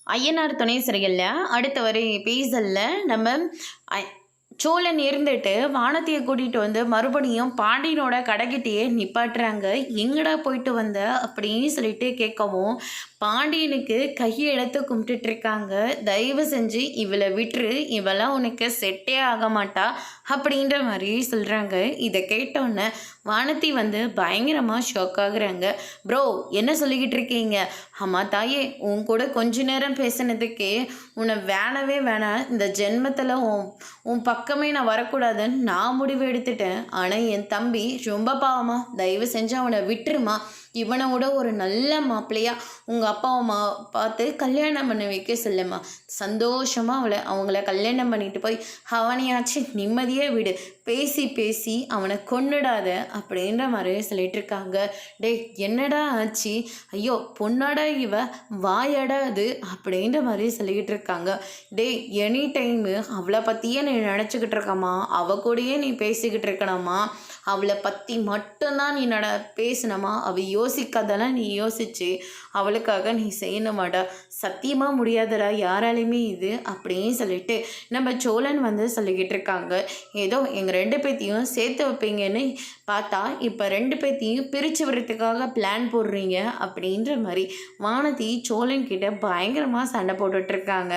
ஐயனார் துணை சிறையில் அடுத்த வரை பேசல்ல நம்ம சோழன் இருந்துட்டு வானத்தையை கூட்டிகிட்டு வந்து மறுபடியும் பாண்டியனோட கடைக்கிட்டேயே நிப்பாட்டுறாங்க. எங்கடா போயிட்டு வந்த அப்படின்னு சொல்லிட்டு கேட்கவும் பாண்டியனுக்கு கையை எடுத்து கும்பிட்டுட்டு இருக்காங்க. தயவு செஞ்சு இவளை விட்டுரு, இவெல்லாம் உனக்கு செட்டே ஆக மாட்டா அப்படின்ற மாதிரி சொல்கிறாங்க. இதை கேட்டோன்னே வானதி வந்து பயங்கரமாக ஷாக் ஆகுறாங்க. ப்ரோ என்ன சொல்லிக்கிட்டு இருக்கீங்க? ஆமாம் தாயே, உன் கூட கொஞ்ச நேரம் பேசினதுக்கே உன்னை வேணவே வேணாம், இந்த ஜென்மத்தில் உன் பக்கமே நான் வரக்கூடாதுன்னு நான் முடிவு எடுத்துட்டேன். ஆனால் என் தம்பி ரொம்ப பாவமா, தயவு செஞ்சு அவனை விட்டுருமா. இவனை விட ஒரு நல்ல மாப்பிள்ளையா உங்கள் அப்பா அம்மா பார்த்து கல்யாணம் பண்ண வைக்க சொல்லுமா. சந்தோஷமாக அவங்கள கல்யாணம் பண்ணிட்டு போய் அவனையாச்சு நிம்மதியாக விடு. பேசி பேசி அவனை கொன்னுடாத அப்படின்ற மாதிரி சொல்லிட்டு இருக்காங்க. டே என்னடா ஆச்சு? ஐயோ பொண்ணாடா இவ, வாயடா அது அப்படின்ற மாதிரி சொல்லிக்கிட்டு இருக்காங்க. டே எனி டைமு அவளை பற்றியே நீ நினச்சிக்கிட்டு இருக்கமா, அவ கூடயே நீ பேசிக்கிட்டு இருக்கணுமா, அவளை பற்றி மட்டும்தான் நீ பேசணுமா, அவள் யோசிக்காதெல்லாம் நீ யோசிச்சு அவளுக்காக நீ செய்யணுமாடா. சத்தியமாக முடியாதடா யாராலையுமே இது அப்படின்னு சொல்லிட்டு நம்ம சோழன் வந்து சொல்லிக்கிட்டு இருக்காங்க. ஏதோ எங்கள் ரெண்டு பேர்த்தையும் சேர்த்து வைப்பீங்கன்னு பார்த்தா இப்போ ரெண்டு பேர்த்தையும் பிரித்து விடுறதுக்காக பிளான் போடுறீங்க அப்படின்ற மாதிரி வானதி சோழன் கிட்ட பயங்கரமாக சண்டை போட்டுட்ருக்காங்க.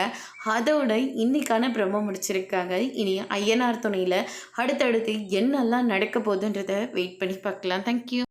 அதோட இன்னைக்கான பிரம்ம முடிச்சிருக்காங்க. இனி ஐயனார் துணையில் அடுத்தடுத்து என்னெல்லாம் நடக்க போகுதுன்றதை வெயிட் பண்ணி பார்க்கலாம். தேங்க்யூ.